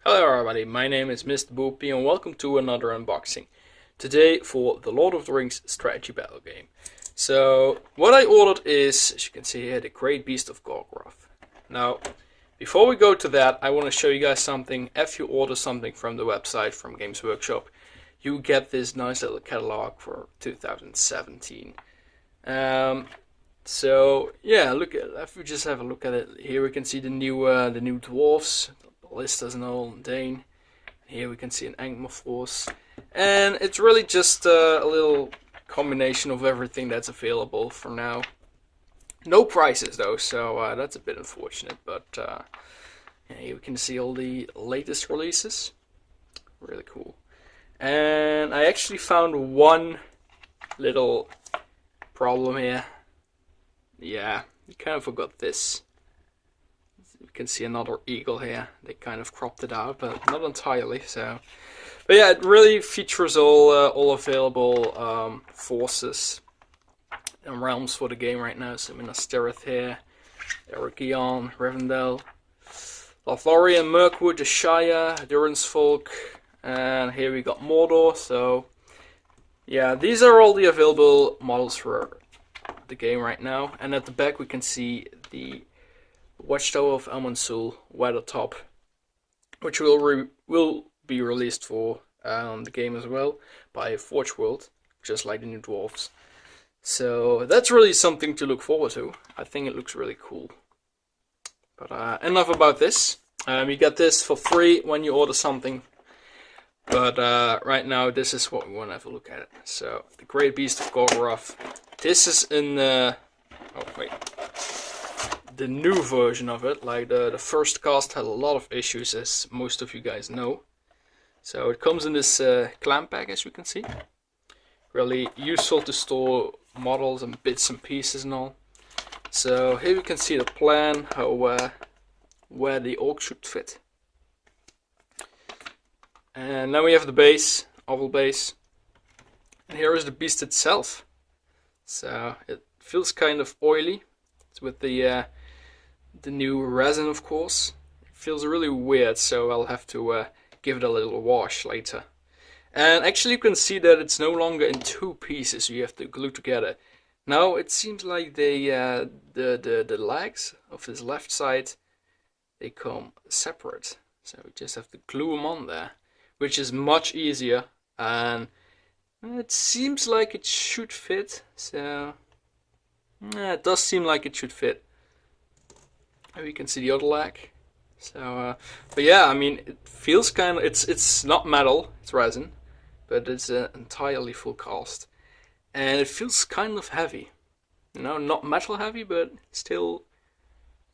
Hello everybody, my name is Mr. Boopy and welcome to another unboxing. Today for the Lord of the Rings strategy battle game. So what I ordered is, as you can see here, the Great Beast of Gorgoroth. Now, before we go to that, I want to show you guys something. If you order something from the website, from Games Workshop, you get this nice little catalog for 2017. So yeah, if we just have a look at it, here we can see the new dwarves, ballistas and all, and Dane. Here we can see an Angmar and it's really just a little combination of everything that's available for now. No prices though, so that's a bit unfortunate. But yeah, here we can see all the latest releases. Really cool. And I actually found one little problem here. Yeah, I kind of forgot this. You can see another eagle here. They kind of cropped it out, but not entirely. So, but yeah, it really features all available forces and realms for the game right now. So Minas Tirith here, Eregion, Rivendell, Lothlorien, Mirkwood, the Shire, Durin's Folk, and here we got Mordor. So yeah, these are all the available models for the game right now. And at the back we can see the Watchtower of Amansul Weathertop, which will be released for the game as well by Forge World, just like the new dwarves. So that's really something to look forward to. I think it looks really cool. But enough about this. You get this for free when you order something. But right now, this is what we want to have a look at. So the Great Beast of Gorgoroth. This is in oh wait. The new version of it. Like the first cast had a lot of issues, as most of you guys know. So it comes in this clam pack, as you can see. Really useful to store models and bits and pieces and all. So here we can see the plan, how where the orc should fit. And now we have the base, oval base. And here is the beast itself. So it feels kind of oily. It's with the new resin, of course. It feels really weird, so I'll have to give it a little wash later. And actually you can see that it's no longer in two pieces you have to glue together. Now it seems like the legs of this left side, they come separate. So we just have to glue them on there, which is much easier, and it seems like it should fit. So yeah, it does seem like it should fit. And we can see the other leg. So, but yeah, I mean, it feels kind of, it's not metal, it's resin, but it's an entirely full cast, and it feels kind of heavy. You know, not metal heavy, but still,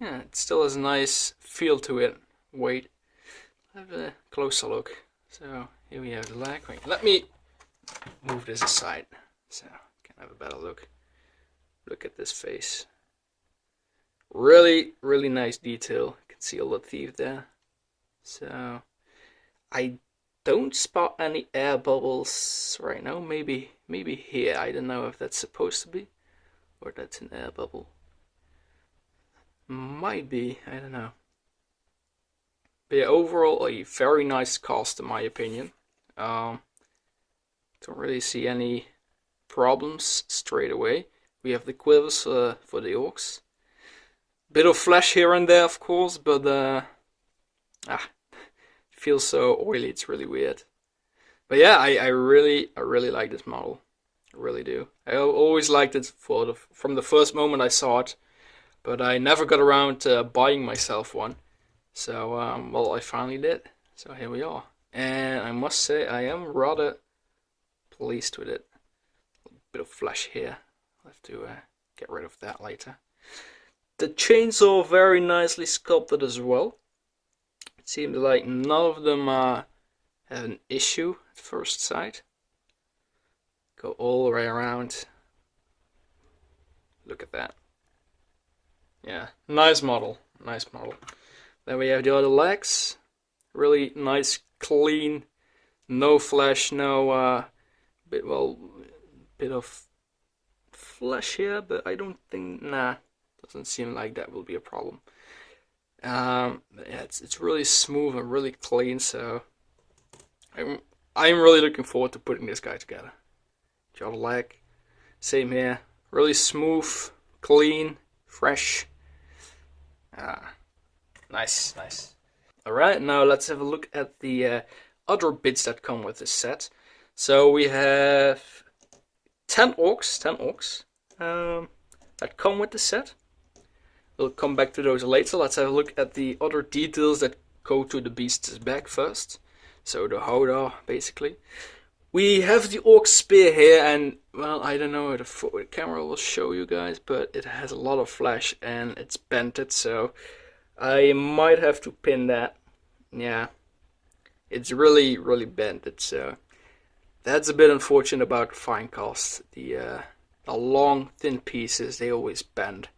yeah, it still has a nice feel to it. Weight. Have a closer look. So here we have the leg. Wait, let me move this aside so I can have a better look. Look at this face. Really, really nice detail. You can see all the teeth there. So I don't spot any air bubbles right now. Maybe here. I don't know if that's supposed to be, or that's an air bubble. Might be. I don't know. But yeah, overall a very nice cast in my opinion. Don't really see any problems straight away. We have the quivers for the orcs. Bit of flesh here and there, of course, but it feels so oily. It's really weird. But yeah, I really like this model. I really do. I always liked it from the first moment I saw it, but I never got around to buying myself one. So well, I finally did. So here we are, and I must say I am rather pleased with it. A bit of flesh here. I'll have to get rid of that later. The chains are very nicely sculpted as well. It seems like none of them have an issue at first sight. Go all the way around. Look at that. Yeah, nice model. Nice model. Then we have the other legs. Really nice, clean, no flesh, no bit of flesh here, but I don't think, nah. Doesn't seem like that will be a problem. Yeah, it's really smooth and really clean. So I'm really looking forward to putting this guy together. The other leg, same here. Really smooth, clean, fresh. Nice, nice. Alright, now let's have a look at the other bits that come with this set. So we have 10 orcs that come with the set. We'll come back to those later. Let's have a look at the other details that go to the beast's back first. So the Howdah, basically. We have the orc spear here, and well, I don't know if the camera will show you guys, but it has a lot of flesh and it's bented, so I might have to pin that. Yeah, it's really, really bented, so that's a bit unfortunate about fine cast. The long, thin pieces, they always bend.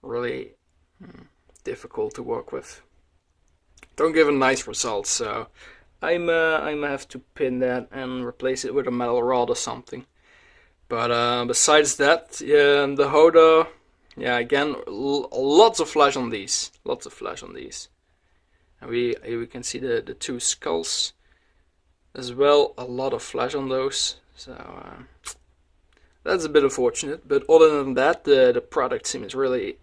Really difficult to work with. Don't give a nice result, so I'm have to pin that and replace it with a metal rod or something. But besides that, yeah, the Howdah, yeah, again, lots of flesh on these. Lots of flesh on these. And we can see the two skulls as well. A lot of flesh on those. So that's a bit unfortunate. But other than that, the product seems really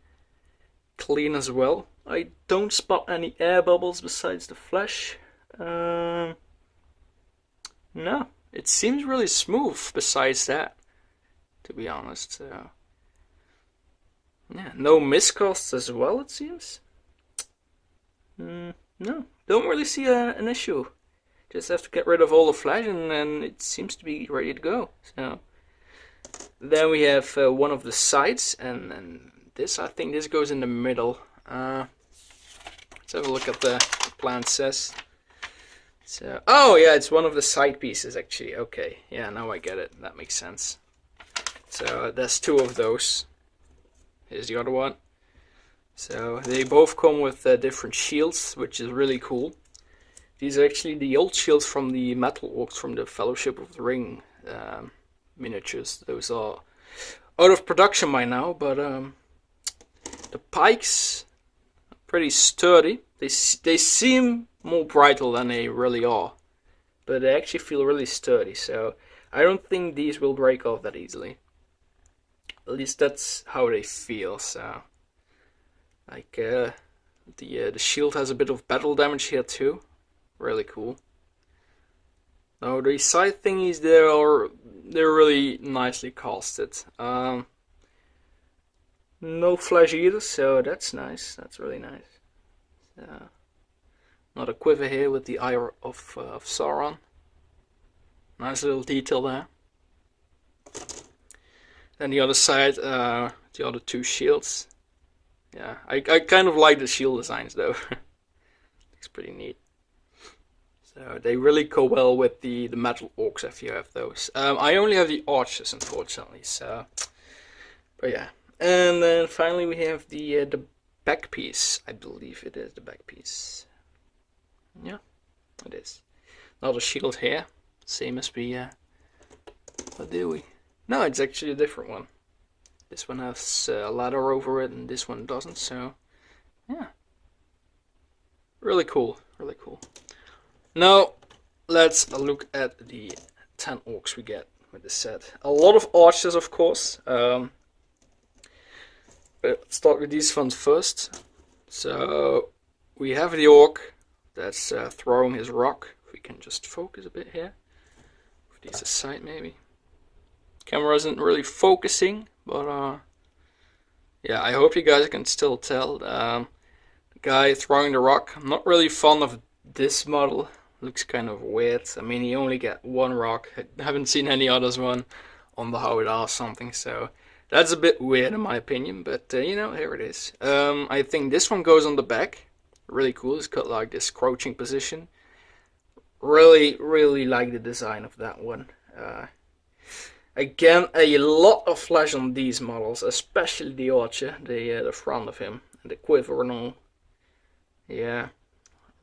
clean as well. I don't spot any air bubbles besides the flesh. No, it seems really smooth besides that, to be honest. So yeah, no miscasts as well, it seems. No, don't really see an issue. Just have to get rid of all the flesh and then it seems to be ready to go. So then we have one of the sides, and this, I think this goes in the middle. Let's have a look at the plan says. So, oh yeah, it's one of the side pieces actually. Okay, yeah, now I get it. That makes sense. So there's two of those. Here's the other one. So they both come with different shields, which is really cool. These are actually the old shields from the metal orcs from the Fellowship of the Ring miniatures. Those are out of production by now, but the pikes are pretty sturdy. They seem more brittle than they really are, but they actually feel really sturdy. So I don't think these will break off that easily. At least that's how they feel. So like the shield has a bit of battle damage here too. Really cool. Now the side thingies they're really nicely casted. No flesh either, so that's nice. That's really nice. Not a quiver here with the eye of Sauron. Nice little detail there. Then the other side, the other two shields. Yeah, I kind of like the shield designs though. Looks pretty neat. So they really go well with the metal orcs if you have those. I only have the archers unfortunately, so. But yeah. And then finally we have the back piece. I believe it is the back piece. Yeah, it is. Another shield here. Same as we what do we? No, it's actually a different one. This one has a ladder over it and this one doesn't, so yeah. Really cool, really cool. Now let's look at the 10 orcs we get with the set. A lot of archers, of course. But let's start with these ones first. So we have the orc that's throwing his rock. If we can just focus a bit here. Put these aside maybe. Camera isn't really focusing, but yeah, I hope you guys can still tell. The guy throwing the rock. I'm not really fond of this model. Looks kind of weird. I mean, he only get one rock. I haven't seen any others one on the Howdah or something, so that's a bit weird in my opinion, but you know, here it is. I think this one goes on the back. Really cool. It's got like this crouching position. Really, really like the design of that one. Again, a lot of flesh on these models, especially the archer, the front of him, and the quiver and all. Yeah,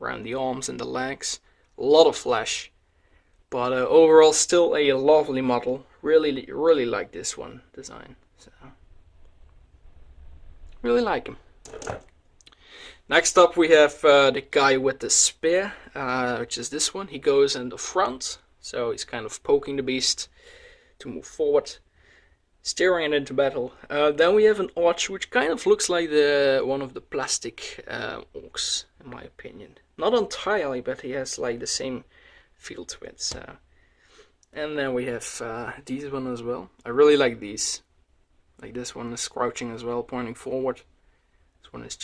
around the arms and the legs. A lot of flesh. But overall, still a lovely model. Really, really like this one design. So, really like him. Next up we have the guy with the spear, which is this one. He goes in the front, so he's kind of poking the beast to move forward, steering it into battle. Then we have an archer, which kind of looks like one of the plastic orcs, in my opinion. Not entirely, but he has like the same feel to it. So. And then we have these one as well. I really like these. Like this one is crouching as well, pointing forward. This one is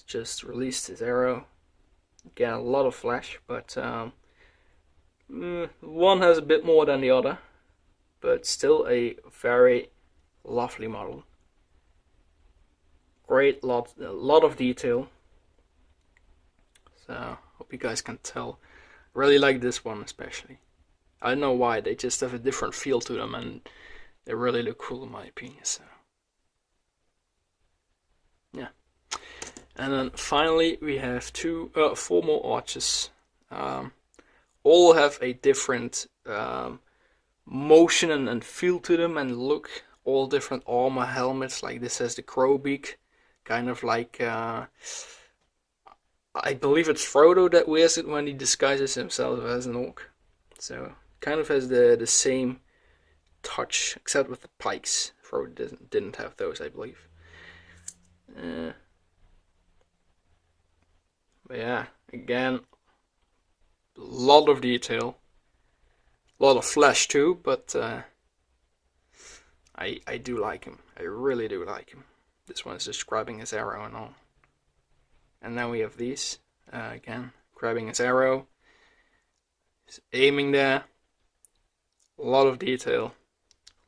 just released his arrow. Again, a lot of flash, but one has a bit more than the other, but still a very lovely model. A lot of detail. So hope you guys can tell. Really like this one especially. I don't know why, they just have a different feel to them and they really look cool in my opinion. So yeah. And then finally we have four more archers. All have a different motion and feel to them and look. All different armor, helmets. Like this has the crow beak, kind of like I believe it's Frodo that wears it when he disguises himself as an orc. So kind of has the same touch, except with the pikes. Frodo didn't have those, I believe. But yeah, again, a lot of detail, a lot of flash too. But I do like him. I really do like him. This one is just grabbing his arrow and all. And then we have these again, grabbing his arrow. He's aiming there. A lot of detail.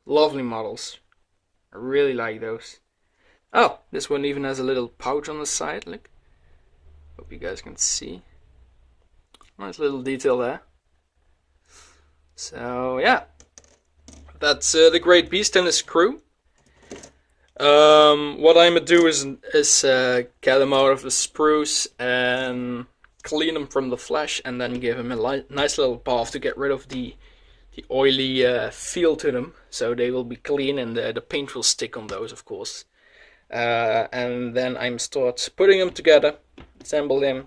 Lovely models. I really like those. Oh, this one even has a little pouch on the side. Look. Hope you guys can see. Nice little detail there. So yeah, that's the Great Beast and his crew. What I'm gonna do is get him out of the spruce and clean him from the flesh, and then give him a nice little bath to get rid of the oily feel to them, so they will be clean and the paint will stick on those, of course. And then I'm start putting them together, assemble him,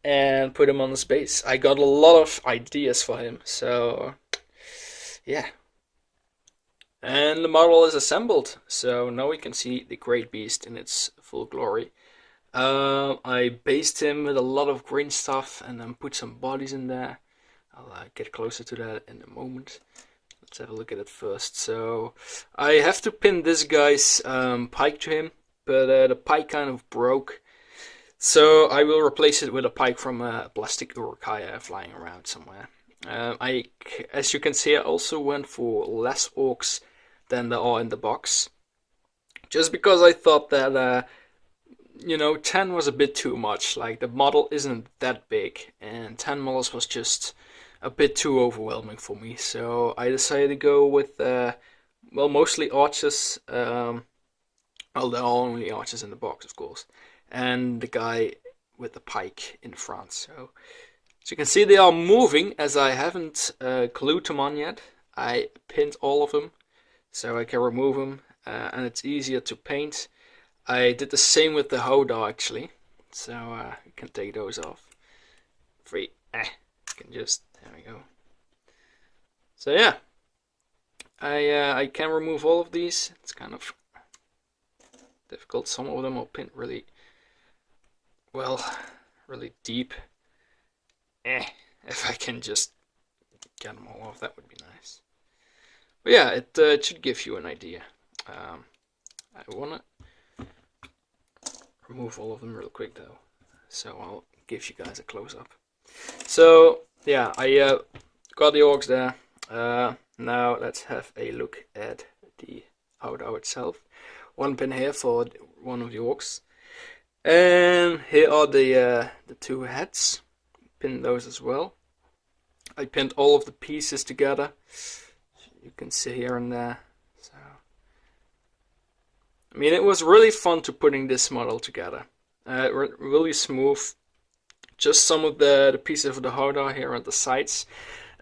and put him on the space. I got a lot of ideas for him, so yeah. And the model is assembled, so now we can see the Great Beast in its full glory. I based him with a lot of green stuff and then put some bodies in there. I'll get closer to that in a moment. Let's have a look at it first. So I have to pin this guy's pike to him, but the pike kind of broke. So I will replace it with a pike from a plastic Orc I have lying around somewhere. As you can see, I also went for less orcs than there are in the box. Just because I thought that, 10 was a bit too much. Like, the model isn't that big, and 10 models was just a bit too overwhelming for me. So I decided to go with, mostly archers. Well, there are only archers in the box, of course. And the guy with the pike in front. So as you can see, they are moving as I haven't glued them on yet. I pinned all of them so I can remove them, and it's easier to paint. I did the same with the Howdah actually, so you can take those off. Free. Can just, there we go. So yeah, I can remove all of these. It's kind of difficult. Some of them are pinned really deep. If I can just get them all off, that would be nice. But yeah, it should give you an idea. I wanna remove all of them real quick though, so I'll give you guys a close-up. So yeah, I got the orcs there. Now let's have a look at the Howdah itself. One pin here for one of the orcs, and here are the two heads. Pin those as well. I pinned all of the pieces together. You can see here and there. So, I mean, it was really fun to putting this model together. Really smooth. Just some of the pieces of the Howdah here at the sides.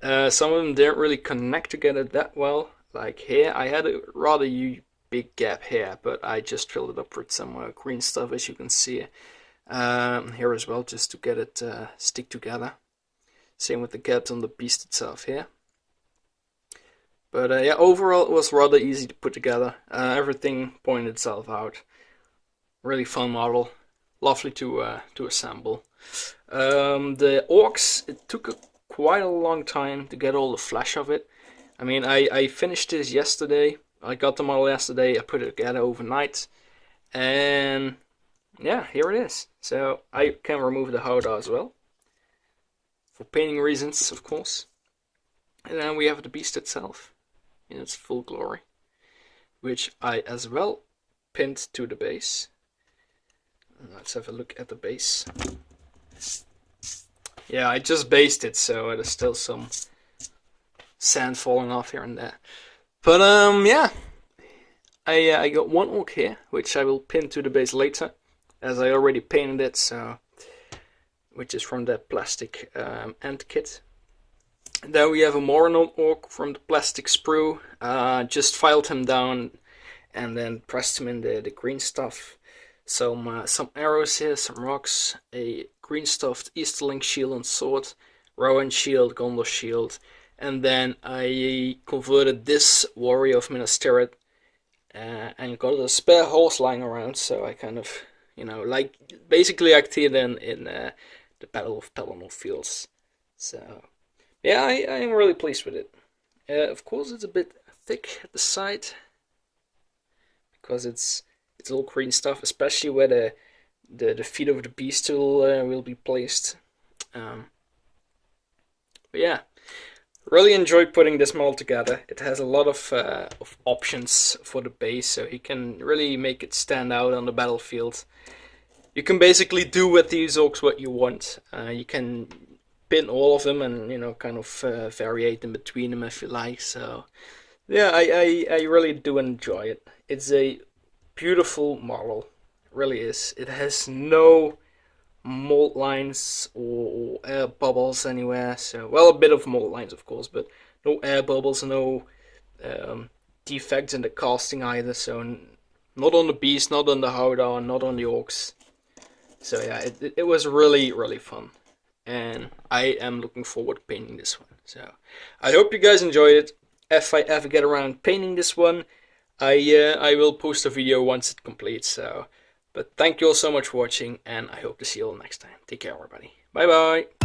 Some of them didn't really connect together that well. Like here, I had to rather big gap here, but I just filled it up with some green stuff, as you can see here as well, just to get it stick together. Same with the gaps on the beast itself here. But yeah, overall it was rather easy to put together. Everything pointed itself out. Really fun model, lovely to assemble. The Orcs, it took quite a long time to get all the flesh of it. I mean, I finished this yesterday. I got the model yesterday. I put it together overnight, and yeah, here it is. So I can remove the Howdah as well, for painting reasons, of course. And then we have the beast itself in its full glory, which I as well pinned to the base. Let's have a look at the base. Yeah, I just based it, so there's still some sand falling off here and there. But yeah, I got one orc here, which I will pin to the base later, as I already painted it, so which is from that plastic end kit. And then we have a Moron orc from the plastic sprue. Just filed him down and then pressed him in the green stuff. Some arrows here, some rocks, a green stuffed Easterling shield and sword, Rowan shield, Gondor shield, and then I converted this warrior of Minas Tirith and got a spare horse lying around, so I kind of, you know, like basically acted in the Battle of Pelennor Fields. So yeah, I am really pleased with it. Of course, it's a bit thick at the side because it's all green stuff, especially where the feet of the beast will be placed. But yeah, really enjoyed putting this model together. It has a lot of options for the base, so you can really make it stand out on the battlefield. You can basically do with these orcs what you want. You can pin all of them and, you know, kind of variate in between them if you like. So yeah, I really do enjoy it. It's a beautiful model, it really is. It has no mold lines or air bubbles anywhere. So, well, a bit of mold lines, of course, but no air bubbles, no defects in the casting either. So, not on the beast, not on the Howdah, not on the orcs. So yeah, it was really, really fun, and I am looking forward to painting this one. So I hope you guys enjoyed it. If I ever get around painting this one, I will post a video once it completes. So, but thank you all so much for watching, and I hope to see you all next time. Take care, everybody. Bye bye.